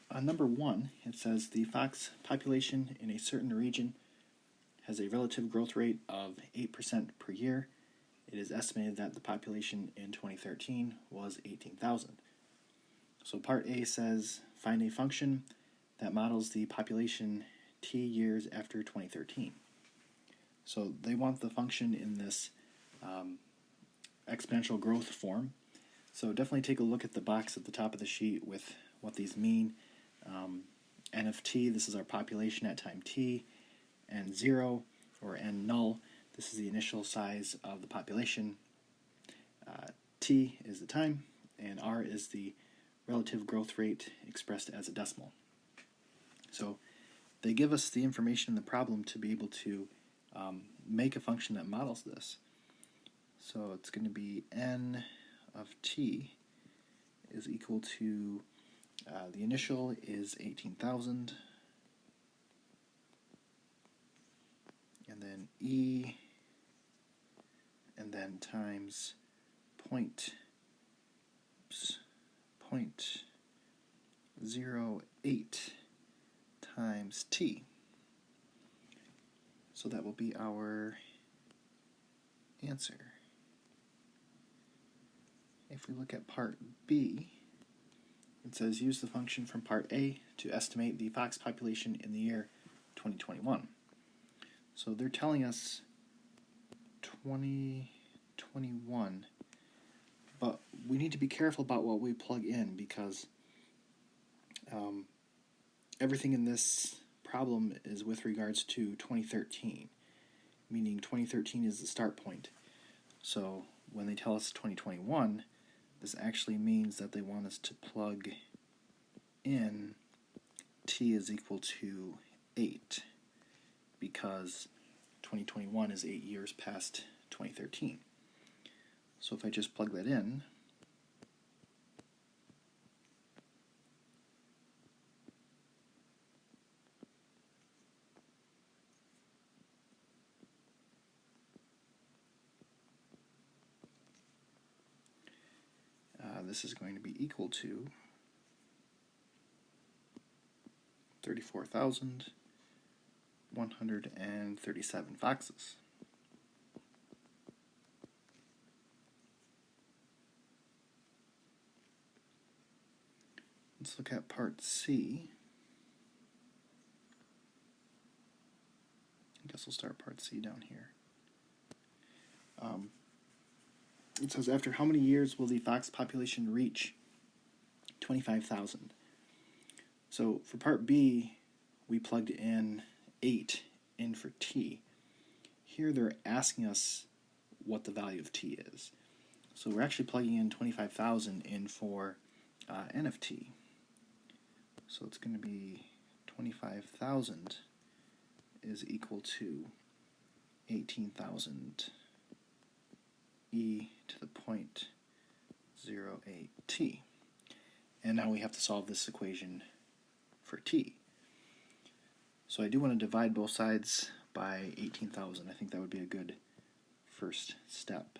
on number 1, it says the fox population in a certain region has a relative growth rate of 8% per year. It is estimated that the population in 2013 was 18,000. So part A says find a function that models the population t years after 2013. So they want the function in this exponential growth form. So definitely take a look at the box at the top of the sheet with what these mean. N of t, this is our population at time t, and 0, or n null, this is the initial size of the population. T is the time, and r is the relative growth rate expressed as a decimal. So they give us the information in the problem to be able to make a function that models this. So it's going to be n of t is equal to, the initial is 18,000, and then e, and then times point 0.08 times t. So that will be our answer. If we look at part B, it says use the function from part A to estimate the fox population in the year 2021. So they're telling us 2021, but we need to be careful about what we plug in, because everything in this problem is with regards to 2013, meaning 2013 is the start point. So when they tell us 2021, this actually means that they want us to plug in t is equal to 8, because 2021 is 8 years past 2013. So if I just plug that in, this is going to be equal to 34,137 foxes. Let's look at part C. I guess we'll start part C down here. It says, after how many years will the fox population reach 25,000? So for part B, we plugged in 8 in for t. Here they're asking us what the value of t is. So we're actually plugging in 25,000 in for n of t. So it's going to be 25,000 is equal to 18,000 e to the 0.08 t. And now we have to solve this equation for t. So I do want to divide both sides by 18,000. I think that would be a good first step.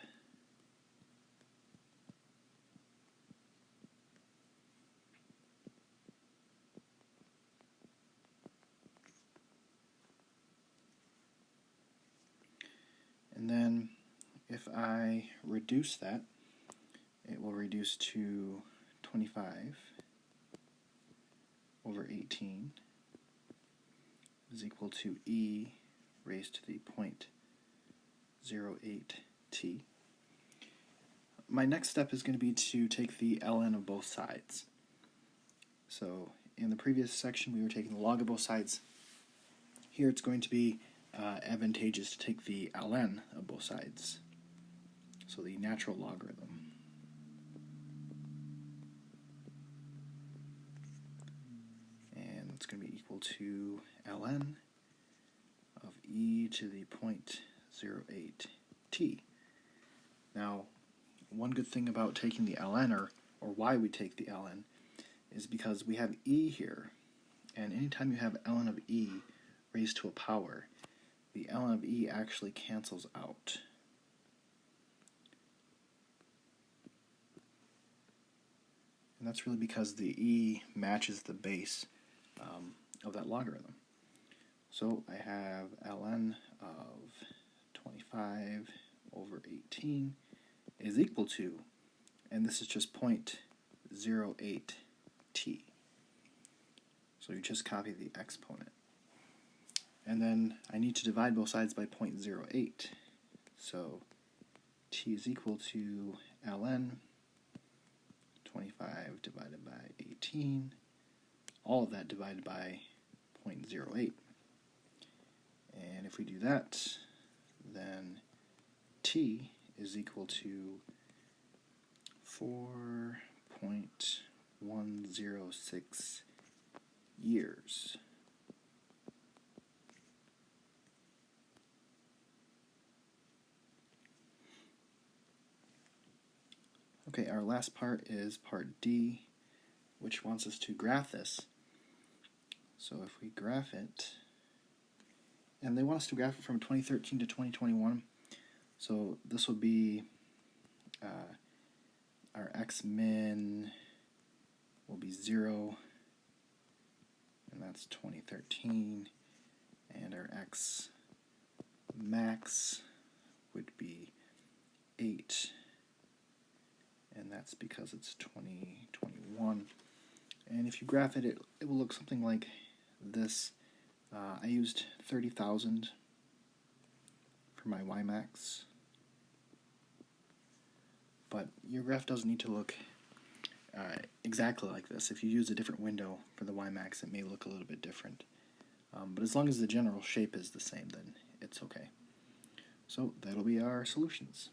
And then if I reduce that, it will reduce to 25 over 18 is equal to e raised to the 0.08 t. My next step is going to be to take the ln of both sides. So in the previous section we were taking the log of both sides. Here it's going to be advantageous to take the ln of both sides, so the natural logarithm. And it's going to be equal to ln of e to the 0.08 t. Now, one good thing about taking the ln, or why we take the ln, is because we have e here, and anytime you have ln of e raised to a power, the ln of e actually cancels out. And And that's really because the e matches the base of that logarithm. So I have ln of 25 over 18 is equal to, and this is just 0.08t. So you just copy the exponent. And then I need to divide both sides by 0.08. So t is equal to ln 25 divided by 18, all of that divided by 0.08. And if we do that, then t is equal to 4.106 years. Okay, our last part is part D, which wants us to graph this. So if we graph it, and they want us to graph it from 2013 to 2021, so this would be our x min will be 0, and that's 2013, and our x max would be 8, and that's because it's 2021. And if you graph it, it will look something like this. I used 30,000 for my y max, but your graph doesn't need to look exactly like this. If you use a different window for the y max, it may look a little bit different. But as long as the general shape is the same, then it's okay. So that'll be our solutions.